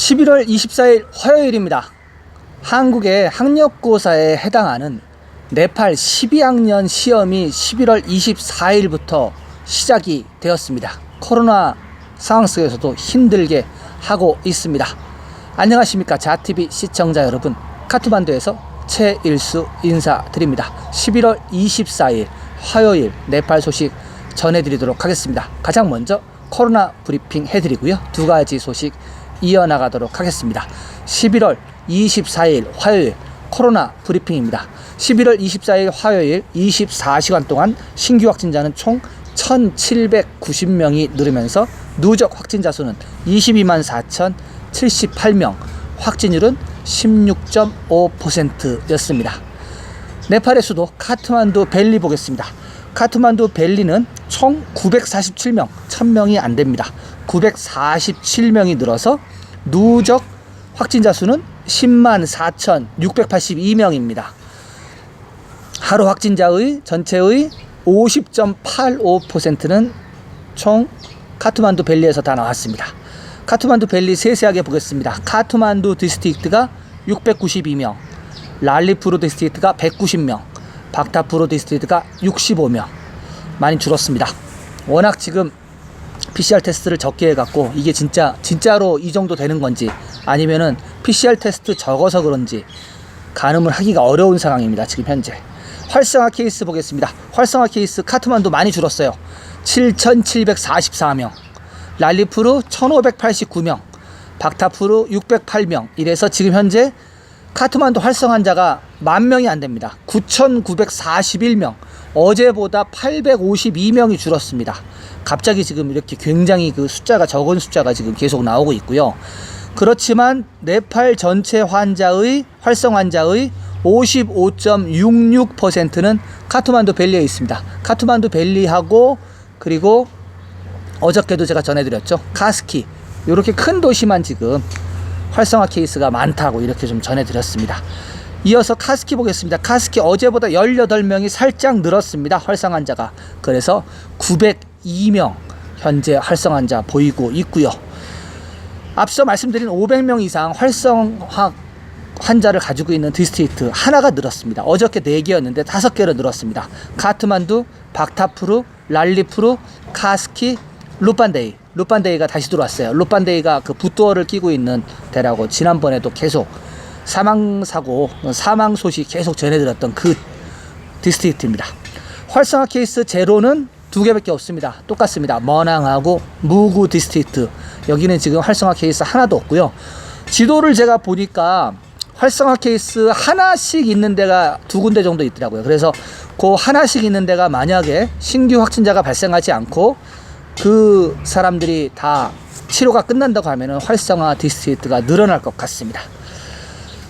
11월 24일 화요일입니다. 한국의 학력고사에 해당하는 네팔 12학년 시험이 11월 24일부터 시작이 되었습니다. 코로나 상황 속에서도 힘들게 하고 있습니다. 안녕하십니까 자TV 시청자 여러분, 카트만두에서 최일수 인사드립니다. 11월 24일 화요일 네팔 소식 전해드리도록 하겠습니다. 가장 먼저 코로나 브리핑 해드리고요, 두 가지 소식 이어나가도록 하겠습니다. 11월 24일 화요일 코로나 브리핑입니다. 11월 24일 화요일 24시간 동안 신규 확진자는 총 1790명이 누르면서 누적 확진자 수는 22만 4078명, 확진율은 16.5%였습니다. 네팔의 수도 카트만두 벨리 보겠습니다. 카트만두 벨리는 총 947명, 1000명이 안됩니다. 947명이 늘어서 누적 확진자 수는 10만 4682명입니다. 하루 확진자의 전체의 50.85%는 총 카트만두 벨리에서 다 나왔습니다. 카트만두 벨리 세세하게 보겠습니다. 카트만두 디스트릭트가 692명, 랄리푸르 디스트릭트가 190명, 박타푸르 디스트릭트가 65명. 많이 줄었습니다. 워낙 지금 PCR 테스트를 적게 해갖고 이게 진짜로 이 정도 되는 건지 아니면은 PCR 테스트 적어서 그런지 가늠을 하기가 어려운 상황입니다. 지금 현재 활성화 케이스 보겠습니다. 활성화 케이스 카트만두 많이 줄었어요. 7744명, 랄리푸르 1589명, 박타푸르 608명. 이래서 지금 현재 카트만두 활성 환자가 10,000명이 안됩니다. 9941명, 어제보다 852명이 줄었습니다. 갑자기 지금 이렇게 굉장히 그 숫자가 적은 숫자가 지금 계속 나오고 있고요. 그렇지만 네팔 전체 환자의 활성 환자의 55.66%는 카트만두 벨리에 있습니다. 카트만두 벨리하고 그리고 어저께도 제가 전해드렸죠, 카스키, 이렇게 큰 도시만 지금 활성화 케이스가 많다고 이렇게 좀 전해드렸습니다. 이어서 카스키 보겠습니다. 카스키 어제보다 18명이 살짝 늘었습니다. 활성 환자가. 그래서 902명 현재 활성 환자 보이고 있고요. 앞서 말씀드린 500명 이상 활성화 환자를 가지고 있는 디스트릭트 하나가 늘었습니다. 어저께 4개였는데 5개로 늘었습니다. 카트만두, 박타푸르, 랄리푸르, 카스키, 루판데이. 루판데이가 다시 들어왔어요. 루판데이가 그 붓도어를 끼고 있는 데라고 지난번에도 계속 사망 소식 계속 전해드렸던 그 디스트릭트입니다. 활성화 케이스 제로는 2개밖에 없습니다. 똑같습니다. 머낭하고 무구 디스트릭트. 여기는 지금 활성화 케이스 하나도 없고요. 지도를 제가 보니까 활성화 케이스 하나씩 있는 데가 2군데 정도 있더라고요. 그래서 그 하나씩 있는 데가 만약에 신규 확진자가 발생하지 않고 그 사람들이 다 치료가 끝난다고 하면 활성화 디스트릭트가 늘어날 것 같습니다.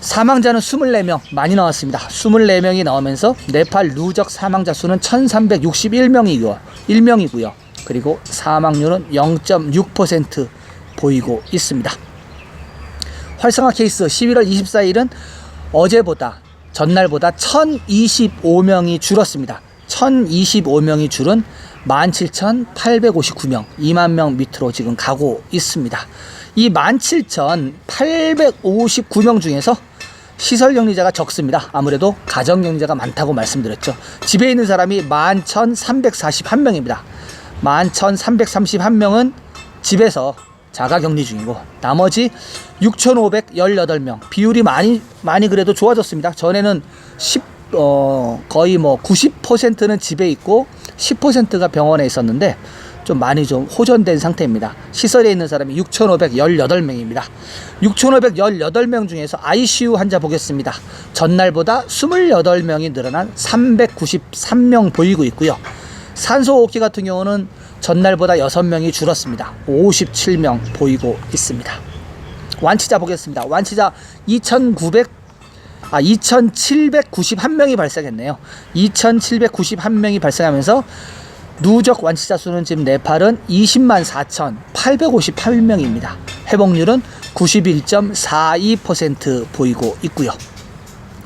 사망자는 24명 많이 나왔습니다. 24명이 나오면서 네팔 누적 사망자 수는 1361명이고요. 그리고 사망률은 0.6% 보이고 있습니다. 활성화 케이스 11월 24일은 어제보다 전날보다 1025명이 줄었습니다. 1025명이 줄은 17,859명, 2만 명 밑으로 지금 가고 있습니다. 이 17,859명 중에서 시설격리자가 적습니다. 아무래도 가정격리자가 많다고 말씀드렸죠. 집에 있는 사람이 11,341명입니다. 11,331명은 집에서 자가격리 중이고 나머지 6,518명, 비율이 많이 그래도 좋아졌습니다. 전에는 거의 90%는 집에 있고 10%가 병원에 있었는데 좀 많이 좀 호전된 상태입니다. 시설에 있는 사람이 6,518명입니다. 6,518명 중에서 ICU 환자 보겠습니다. 전날보다 28명이 늘어난 393명 보이고 있고요. 산소호흡기 같은 경우는 전날보다 6명이 줄었습니다. 57명 보이고 있습니다. 완치자 보겠습니다. 완치자 2,791명이 발생했네요. 2,791명이 발생하면서 누적 완치자 수는 지금 네팔은 20만 4,858명입니다. 회복률은 91.42% 보이고 있고요.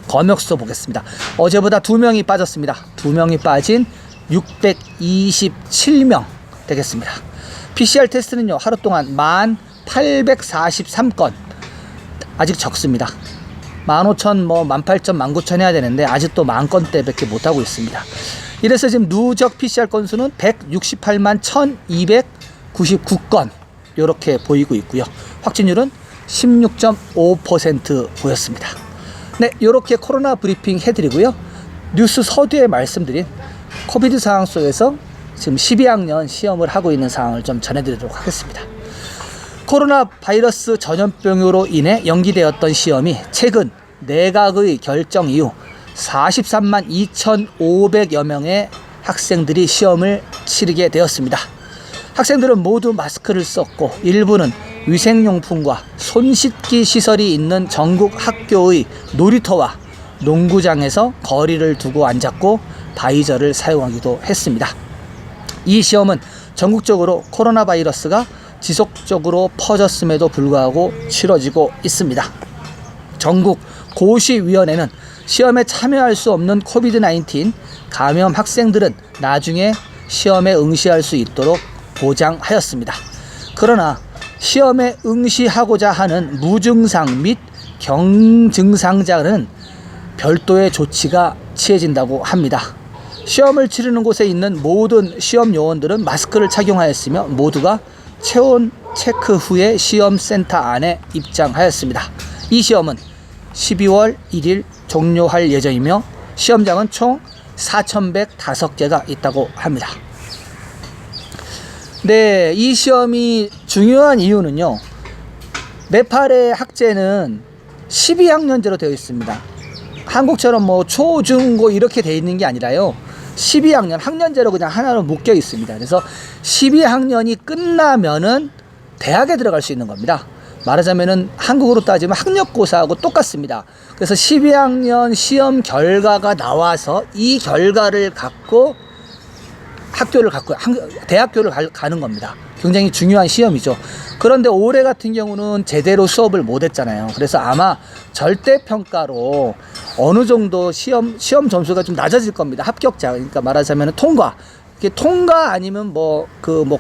검역수 보겠습니다. 어제보다 2명이 빠졌습니다. 2명이 빠진 627명 되겠습니다. PCR 테스트는요, 하루 동안 1843건, 아직 적습니다. 15,000, 18,000, 19,000 해야 되는데 아직도 10,000건대밖에 못하고 있습니다. 이래서 지금 누적 PCR 건수는 168만 1,299건 이렇게 보이고 있고요. 확진율은 16.5% 보였습니다. 네, 이렇게 코로나 브리핑 해드리고요. 뉴스 서두에 말씀드린 코비드 상황 속에서 지금 12학년 시험을 하고 있는 상황을 좀 전해드리도록 하겠습니다. 코로나 바이러스 전염병으로 인해 연기되었던 시험이 최근 내각의 결정 이후 43만 2,500여 명의 학생들이 시험을 치르게 되었습니다. 학생들은 모두 마스크를 썼고 일부는 위생용품과 손씻기 시설이 있는 전국 학교의 놀이터와 농구장에서 거리를 두고 앉았고 바이저를 사용하기도 했습니다. 이 시험은 전국적으로 코로나 바이러스가 지속적으로 퍼졌음에도 불구하고 치러지고 있습니다. 전국 고시위원회는 시험에 참여할 수 없는 코비드-19 감염 학생들은 나중에 시험에 응시할 수 있도록 보장하였습니다. 그러나 시험에 응시하고자 하는 무증상 및 경증상자는 별도의 조치가 취해진다고 합니다. 시험을 치르는 곳에 있는 모든 시험 요원들은 마스크를 착용하였으며 모두가 체온 체크 후에 시험센터 안에 입장하였습니다. 이 시험은 12월 1일 종료할 예정이며 시험장은 총 4,105개가 있다고 합니다. 네, 이 시험이 중요한 이유는요. 네팔의 학제는 12학년제로 되어 있습니다. 한국처럼 초, 중, 고 이렇게 되어 있는 게 아니라요. 12학년, 학년제로 그냥 하나로 묶여 있습니다. 그래서 12학년이 끝나면은 대학에 들어갈 수 있는 겁니다. 말하자면은 한국으로 따지면 학력고사하고 똑같습니다. 그래서 12학년 시험 결과가 나와서 이 결과를 갖고 대학교를 가는 겁니다. 굉장히 중요한 시험이죠. 그런데 올해 같은 경우는 제대로 수업을 못 했잖아요. 그래서 아마 절대평가로 어느 정도 시험 점수가 좀 낮아질 겁니다. 합격자. 그러니까 말하자면 통과. 이게 통과 아니면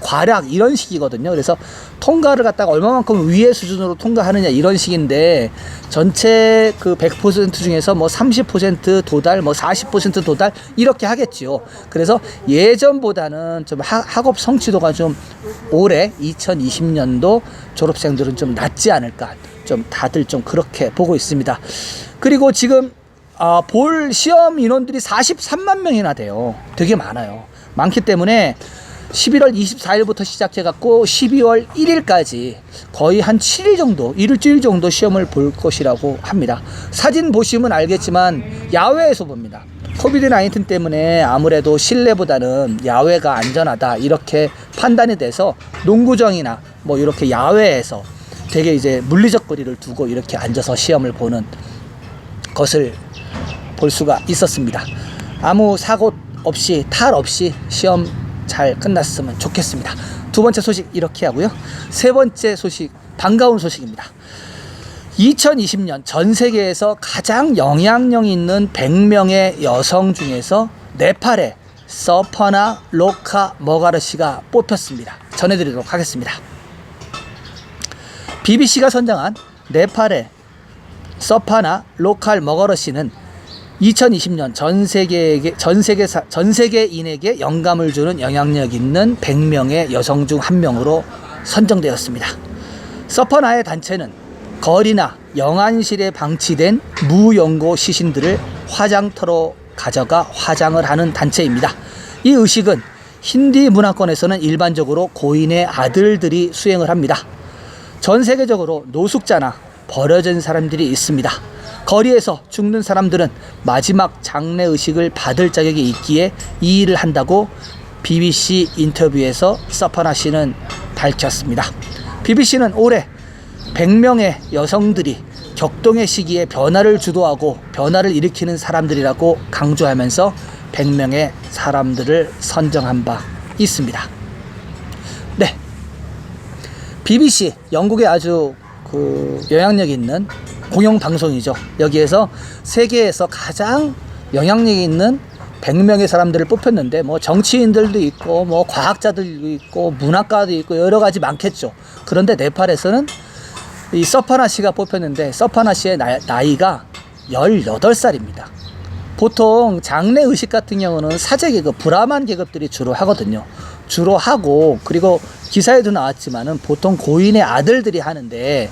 과락 이런 식이거든요. 그래서 통과를 갖다가 얼마만큼 위의 수준으로 통과하느냐 이런 식인데 전체 100% 중에서 30% 도달, 40% 도달 이렇게 하겠지요. 그래서 예전보다는 좀 학업 성취도가 좀 올해 2020년도 졸업생들은 좀 낮지 않을까. 좀 다들 좀 그렇게 보고 있습니다. 그리고 지금 볼 시험 인원들이 43만 명이나 돼요. 되게 많아요. 많기 때문에 11월 24일부터 시작해갖고 12월 1일까지 거의 한 7일 정도, 일주일 정도 시험을 볼 것이라고 합니다. 사진 보시면 알겠지만 야외에서 봅니다. 코비드-19 때문에 아무래도 실내보다는 야외가 안전하다 이렇게 판단이 돼서 농구장이나 이렇게 야외에서 되게 이제 물리적 거리를 두고 이렇게 앉아서 시험을 보는 것을 볼 수가 있었습니다. 아무 사고 없이 탈 없이 시험 잘 끝났으면 좋겠습니다. 두 번째 소식 이렇게 하고요. 세 번째 소식, 반가운 소식입니다. 2020년 전 세계에서 가장 영향력 있는 100명의 여성 중에서 네팔의 서파나 로카 머가르씨가 뽑혔습니다. 전해드리도록 하겠습니다. BBC가 선정한 네팔의 서파나 로칼 머가르씨는 2020년 전 세계인에게 영감을 주는 영향력 있는 100명의 여성 중 한 명으로 선정되었습니다. 서퍼나의 단체는 거리나 영안실에 방치된 무연고 시신들을 화장터로 가져가 화장을 하는 단체입니다. 이 의식은 힌디 문화권에서는 일반적으로 고인의 아들들이 수행을 합니다. 전 세계적으로 노숙자나 버려진 사람들이 있습니다. 거리에서 죽는 사람들은 마지막 장례의식을 받을 자격이 있기에 이 일을 한다고 BBC 인터뷰에서 서파나 씨는 밝혔습니다. BBC는 올해 100명의 여성들이 격동의 시기에 변화를 주도하고 변화를 일으키는 사람들이라고 강조하면서 100명의 사람들을 선정한 바 있습니다. 네, BBC 영국의 아주 영향력 있는 공영방송이죠. 여기에서 세계에서 가장 영향력 있는 100명의 사람들을 뽑혔는데 정치인들도 있고 과학자들도 있고 문학가도 있고 여러 가지 많겠죠. 그런데 네팔에서는 이 서파나 씨가 뽑혔는데 서파나 씨의 나이가 18살입니다. 보통 장례 의식 같은 경우는 사제 계급, 브라만 계급들이 주로 하거든요. 주로 하고, 그리고 기사에도 나왔지만은 보통 고인의 아들들이 하는데,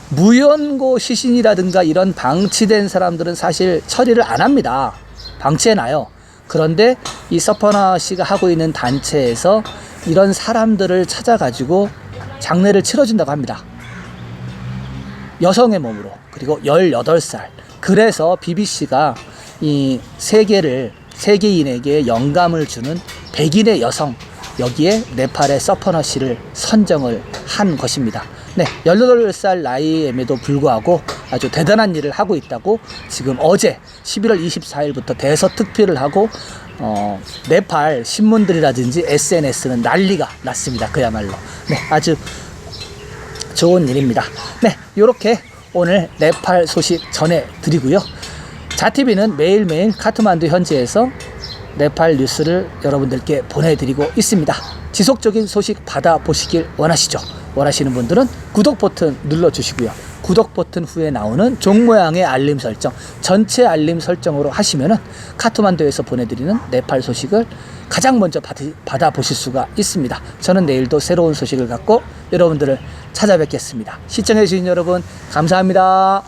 무연고 시신이라든가 이런 방치된 사람들은 사실 처리를 안 합니다. 방치해놔요. 그런데 이 서퍼나 씨가 하고 있는 단체에서 이런 사람들을 찾아가지고 장례를 치러준다고 합니다. 여성의 몸으로. 그리고 18살. 그래서 BBC가 이 세계인에게 영감을 주는 백인의 여성, 여기에 네팔의 서퍼너 씨를 선정을 한 것입니다. 네, 18살 나이임에도 불구하고 아주 대단한 일을 하고 있다고 지금 어제 11월 24일부터 대서특필을 하고 네팔 신문들이라든지 SNS는 난리가 났습니다. 그야말로. 네, 아주 좋은 일입니다. 네, 이렇게 오늘 네팔 소식 전해드리고요. 자TV는 매일매일 카트만두 현지에서 네팔 뉴스를 여러분들께 보내드리고 있습니다. 지속적인 소식 받아보시길 원하시죠? 원하시는 분들은 구독 버튼 눌러주시고요. 구독 버튼 후에 나오는 종 모양의 알림 설정, 전체 알림 설정으로 하시면은 카트만두에서 보내드리는 네팔 소식을 가장 먼저 받아보실 수가 있습니다. 저는 내일도 새로운 소식을 갖고 여러분들을 찾아뵙겠습니다. 시청해주신 여러분 감사합니다.